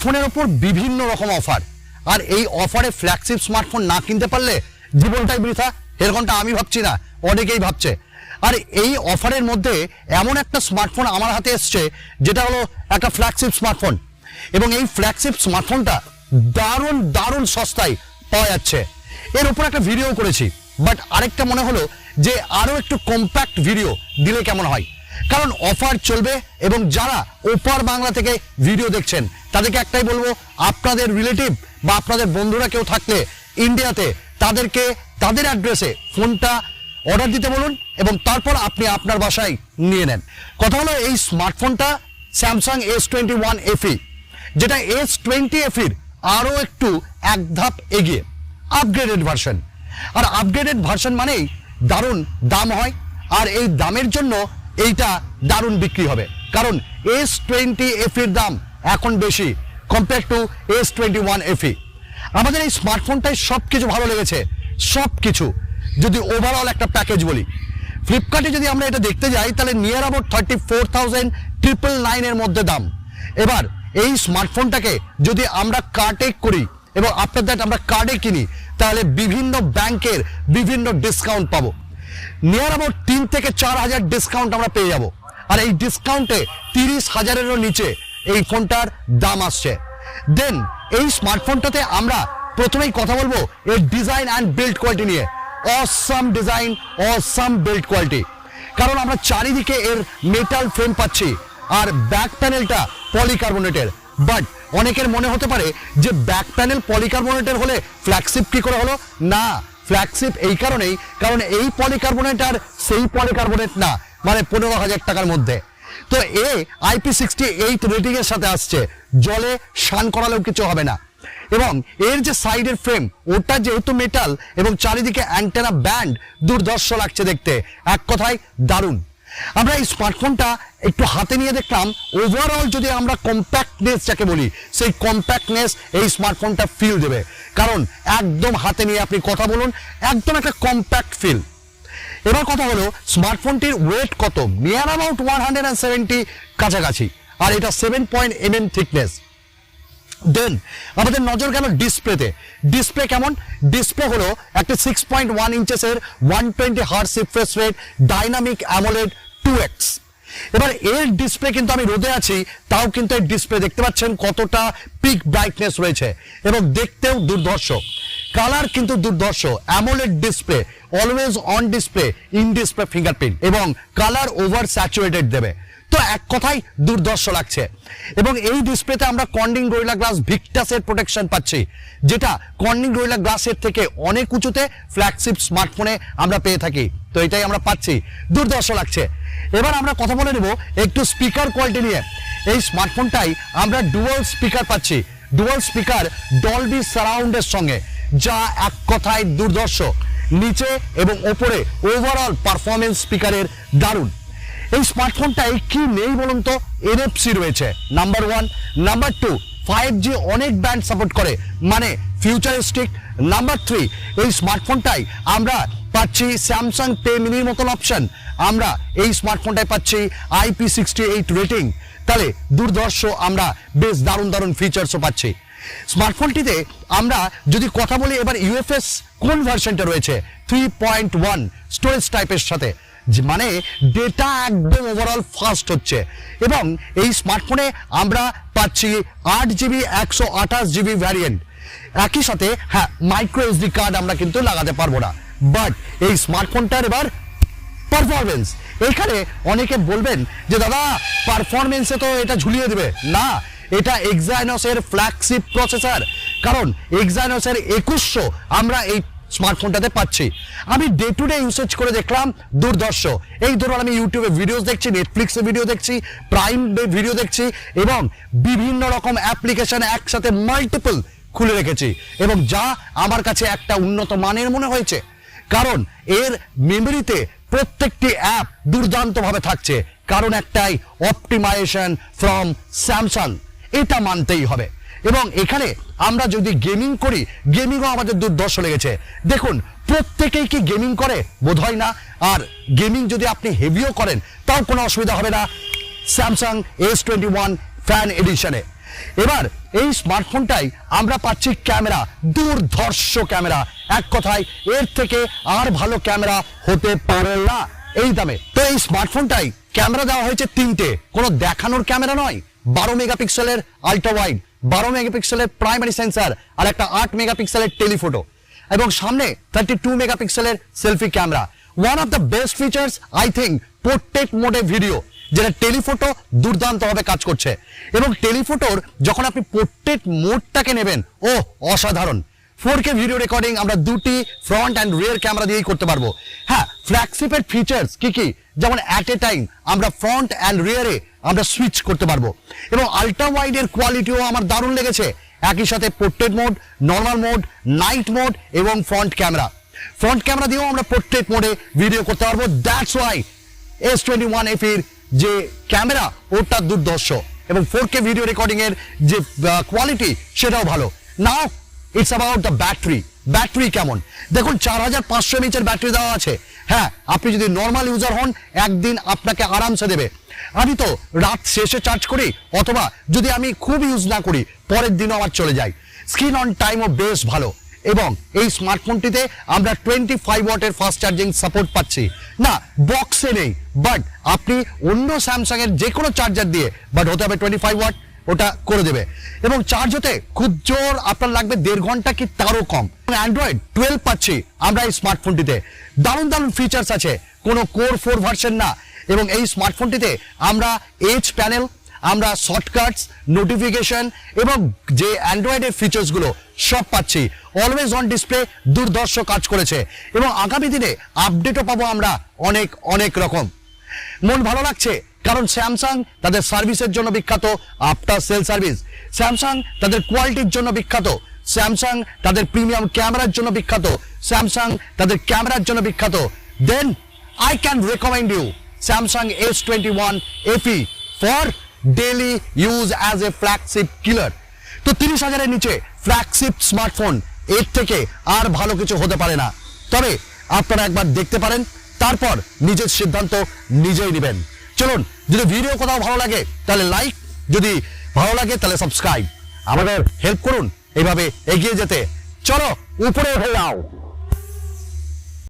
স্মার্টফোনের ওপর বিভিন্ন রকম অফার, আর এই অফারে ফ্ল্যাগশিপ স্মার্টফোন না কিনতে পারলে জীবনটাই বৃথা, এরকমটা আমি ভাবছি না, অনেকেই ভাবছে। আর এই অফারের মধ্যে এমন একটা স্মার্টফোন আমার হাতে এসছে যেটা হলো একটা ফ্ল্যাগশিপ স্মার্টফোন, এবং এই ফ্ল্যাগশিপ স্মার্টফোনটা দারুণ দারুণ সস্তায় পাওয়া যাচ্ছে। এর উপর একটা ভিডিও করেছি, বাট আরেকটা মনে হলো যে আরও একটু কম্প্যাক্ট ভিডিও দিলে কেমন হয়, কারণ অফার চলবে এবং যারা ওপার বাংলা থেকে ভিডিও দেখছেন তাদেরকে একটাই বলবো, আপনাদের রিলেটিভ বা আপনাদের বন্ধুরা কেউ থাকলে ইন্ডিয়াতে তাদেরকে তাদের অ্যাড্রেসে ফোনটা অর্ডার দিতে বলুন এবং তারপর আপনি আপনার বাসায় নিয়ে নেন। কথা হলো এই স্মার্টফোনটা স্যামসাং S21 FE, যেটা S20 FEর আরও একটু এক ধাপ এগিয়ে আপগ্রেডেড ভার্সন। আর আপগ্রেডেড ভার্সন মানেই দারুণ দাম হয়, আর এই দামের জন্য এইটা দারুণ বিক্রি হবে, কারণ S20 FEর দাম এখন বেশি কম্পেয়ার টু S21 FE। আমাদের এই স্মার্টফোনটায় সব কিছু ভালো লেগেছে, সব কিছু। যদি ওভারঅল একটা প্যাকেজ বলি, ফ্লিপকার্টে যদি আমরা এটা দেখতে যাই তাহলে নিয়ার অ্যাবাউট 34,999 এর মধ্যে দাম। এবার এই স্মার্টফোনটাকে যদি আমরা কার্ডে করি এবং আফটার দ্যাট আমরা কার্ডে কিনি তাহলে বিভিন্ন ব্যাংকের বিভিন্ন ডিসকাউন্ট পাবো, নিয়ার অ্যাবাউট 3 থেকে 4 হাজার ডিসকাউন্ট আমরা পেয়ে যাব। আর এই ডিসকাউন্টে 30,000-এরও নিচে এই ফোনটার দাম আসছে। দেন এই স্মার্টফোনটাতে আমরা প্রথমেই কথা বলবো এর ডিজাইন অ্যান্ড বিল্ড কোয়ালিটি নিয়ে। Awesome design, awesome build quality, কারণ আমরা চারিদিকে এর মেটাল ফ্রেম পাচ্ছি আর ব্যাক প্যানেলটা পলিকার্বনেটের। বাট অনেকের মনে হতে পারে যে ব্যাক প্যানেল পলিকার্বনেটের হলে ফ্ল্যাগশিপ কি করে হলো? না, ফ্ল্যাগশিপ এই কারণেই, কারণ এই পলিকার্বনেট আর সেই পলিকার্বনেট না, মানে 15,000 টাকার মধ্যে। তো IP68 রেটিং এর সাথে আসছে, জলে স্নান করালেও কিছু হবে না। এবং এর যে সাইডের ফ্রেম ওটা যেহেতু মেটাল এবং চারিদিকে অ্যান্টেনা ব্যান্ড, দুর্ধর্ষ লাগছে দেখতে, এক কথায় দারুণ। আমরা এই স্মার্টফোনটা একটু হাতে নিয়ে দেখলাম, ওভারঅল যদি আমরা কম্প্যাক্টনেস যাকে বলি সেই কম্প্যাক্টনেস এই স্মার্টফোনটা ফিল দেবে, কারণ একদম হাতে নিয়ে আপনি কথা বলুন, একদম একটা কম্প্যাক্ট ফিল। এবার কথা হলো স্মার্টফোনটির ওয়েট কত? নিয়ার অ্যাবাউট 170 কাছাকাছি, আর এটা 7 থিকনেস। দেন আমাদের নজর গেল ডিসপ্লেতে। ডিসপ্লে কেমন? ডিসপ্লে হলো একটা 6.1 ইঞ্চেসের 120 hertz refresh rate dynamic AMOLED 2x। এবার এর ডিসপ্লে কিন্তু আমি রোদে আছি, তাও কিন্তু এর ডিসপ্লে দেখতে পাচ্ছেন কতটা পিক ব্রাইটনেস রয়েছে এবং দেখতেও দুর্ধর্ষ। কালার কিন্তু দুর্ধর্ষ, AMOLED display, always on display, in display fingerprint এবং কালার ওভার স্যাচুরেটেড দেবে। তো এক কথাই দুর্ধর্ষ লাগছে। এবং এই ডিসপ্লেতে আমরা কর্নিং গরিলা গ্লাস ভিক্টাসের প্রোটেকশন পাচ্ছি, যেটা কর্নিং গরিলা গ্লাসের থেকে অনেক উঁচুতে ফ্ল্যাগশিপ স্মার্টফোনে আমরা পেয়ে থাকি। তো এটাই আমরা পাচ্ছি, দুর্ধর্ষ লাগছে। এবার আমরা কথা বলে নেব একটু স্পিকার কোয়ালিটি নিয়ে। এই স্মার্টফোনটাই আমরা ডুয়াল স্পিকার পাচ্ছি, ডুয়াল স্পিকার ডলবি সারাউন্ডের সঙ্গে, যা এক কথায় দুর্ধর্ষ। নিচে এবং ওপরে ওভারঅল পারফরমেন্স স্পিকারের দারুণ। এই স্মার্টফোনটায় কি নেই বলুন তো? NFC রয়েছে নাম্বার 1, নাম্বার 2 5G অনেক ব্যান্ড সাপোর্ট করে, মানে ফিউচারিস্টিক। নাম্বার 3 এই স্মার্টফোনটাই আমরা পাচ্ছি স্যামসাং পে মিনির মতন অপশন, আমরা এই স্মার্টফোনটায় পাচ্ছি IP68 রেটিং। তাহলে দুর্ধর্ষ আমরা বেশ দারুণ দারুণ ফিচার্সও পাচ্ছি স্মার্টফোনটিতে। আমরা যদি কথা বলি এবার UFS কোন ভার্সনটা রয়েছে, 3.1 স্টোরেজ টাইপের সাথে, মানে ডেটা একদম ওভারঅল ফাস্ট হচ্ছে। এবং এই স্মার্টফোনে আমরা পাচ্ছি 8GB 128GB ভ্যারিয়েন্ট। একই সাথে হ্যাঁ, মাইক্রো SD কার্ড আমরা কিন্তু লাগাতে পারবো না। বাট এই স্মার্টফোনটার এবার পারফরমেন্স, এখানে অনেকে বলবেন যে দাদা পারফরমেন্সে তো এটা ঝুলিয়ে দেবে। না, এটা এক্সাইনসের ফ্ল্যাগশিপ প্রসেসর, কারণ এক্সাইনসের 2100 আমরা এই স্মার্টফোনটাতে পাচ্ছি। আমি ডে টু ডে ইউসেজ করে দেখলাম দুর্ধর্ষ। এই ধরুন আমি ইউটিউবে ভিডিওস দেখছি, নেটফ্লিক্সে ভিডিও দেখছি, প্রাইম ডে ভিডিও দেখছি এবং বিভিন্ন রকম অ্যাপ্লিকেশন একসাথে মাল্টিপল খুলে রেখেছি, এবং যা আমার কাছে একটা উন্নত মানের মনে হয়েছে, কারণ এর মেমোরিতে প্রত্যেকটি অ্যাপ দুর্দান্তভাবে থাকছে, কারণ একটাই অপটিমাইজেশন ফ্রম স্যামসাং, এটা মানতেই হবে। এবং এখানে আমরা যদি গেমিং করি, গেমিংও আমাদের দুর্ধর্ষ লেগেছে। দেখুন প্রত্যেকেই কি গেমিং করে? বোধহয় না। আর গেমিং যদি আপনি হেভিও করেন তাও কোনো অসুবিধা হবে না স্যামসাং S21 ফ্যান এডিশনে। এবার এই স্মার্টফোনটাই আমরা পাচ্ছি ক্যামেরা, দুর্ধর্ষ ক্যামেরা, এক কথায় এর থেকে আর ভালো ক্যামেরা হতে পারে না এই দামে। তো এই স্মার্টফোনটাই ক্যামেরা দেওয়া হয়েছে তিনটে, কোনো দেখানোর ক্যামেরা নয়, 12 মেগাপিক্সেলের আল্ট্রা ওয়াইড, 12 মেগাপিক্সেলের প্রাইমারি সেন্সার আর একটা 8 মেগাপিক্সেলের টেলিফোটো, এবং সামনে 32 মেগাপিক্সেলের selfie camera. One of the best features I think portrait মোডে ভিডিও, যেটা টেলিফোটো দুর্দান্তভাবে কাজ করছে। এবং টেলিফোটোর যখন আপনি পোর্ট্রেট মোডটাকে নেবেন, ও অসাধারণ। 4K ভিডিও রেকর্ডিং আমরা দুটি ফ্রন্ট অ্যান্ড রিয়ার ক্যামেরা দিয়েই করতে পারবো। হ্যাঁ, ফ্ল্যাগশিপের ফিচার্স কি কি, যেমন অ্যাট এ টাইম আমরা ফ্রন্ট অ্যান্ড রিয়ারে আমরা সুইচ করতে পারবো। এবং আল্ট্রা ওয়াইডের কোয়ালিটিও আমার দারুণ লেগেছে, একই সাথে portrait mode, normal mode, night mode এবং ফ্রন্ট ক্যামেরা দিয়েও আমরা পোর্ট্রেট মোডে ভিডিও করতে পারবো। দ্যাটস ওয়াই S21 FE এর যে ক্যামেরা ওটা দুর্ধর্ষ, এবং 4K ভিডিও রেকর্ডিং এর যে কোয়ালিটি সেটাও ভালো। Now it's about the battery কেমন দেখুন, 4500 mAh এর ব্যাটারি দেওয়া আছে। হ্যাঁ, আপনি যদি নর্মাল ইউজার হন একদিন আপনাকে আরামসে দেবে। আমি তো রাত শেষে চার্জ করি, অথবা যদি আমি খুব ইউজ না করি পরের দিনও আমার চলে যায়। স্ক্রিন অন টাইমও বেশ ভালো, এবং এই স্মার্টফোনটিতে আমরা 25 ওয়াটের ফাস্ট চার্জিং সাপোর্ট পাচ্ছি। না, বক্সে নেই, বাট আপনি অন্য স্যামসাং এর যে কোনো চার্জার দিয়ে, বাট হতে হবে 25 ওয়াট, ওটা করে দেবে। এবং চার্জ হতে খুব জোর আপনার লাগবে 1.5 ঘন্টা কি তারও কম। অ্যান্ড্রয়েড 12 পাচ্ছি আমরা এই স্মার্টফোনটিতে। দারুণ ফিচার্স আছে, কোনো কোর 4 ভার্সন না। এবং এই স্মার্টফোনটিতে আমরা এজ প্যানেল, আমরা শর্টকাটস, নোটিফিকেশন এবং যে অ্যান্ড্রয়েডের ফিচার্সগুলো সব পাচ্ছি। অলওয়েজ অন ডিসপ্লে দুর্ধর্ষ কাজ করেছে, এবং আগামী দিনে আপডেটও পাবো আমরা অনেক রকম। মন ভালো লাগছে, কারণ স্যামসাং তাদের সার্ভিসের জন্য বিখ্যাত, আফটার সেল সার্ভিস। স্যামসাং তাদের কোয়ালিটির জন্য বিখ্যাত, স্যামসাং তাদের প্রিমিয়াম ক্যামেরার জন্য বিখ্যাত, স্যামসাং তাদের ক্যামেরার জন্য বিখ্যাত। Then I can recommend you Samsung S21 FE for daily use as a flagship killer. তো 30,000 এর নিচে ফ্ল্যাগশিপ স্মার্টফোন, এর থেকে আর ভালো কিছু হতে পারে না। তবে আপনারা একবার দেখতে পারেন, তারপর নিজের সিদ্ধান্ত নিজেই নেবেন। চলুন, যদি ভিডিও কোথাও ভালো লাগে তাহলে লাইক, যদি ভালো লাগে তাহলে সাবস্ক্রাইব। আমাদের হেল্প করুন এইভাবে এগিয়ে যেতে। চলো উপরে উঠে যাও।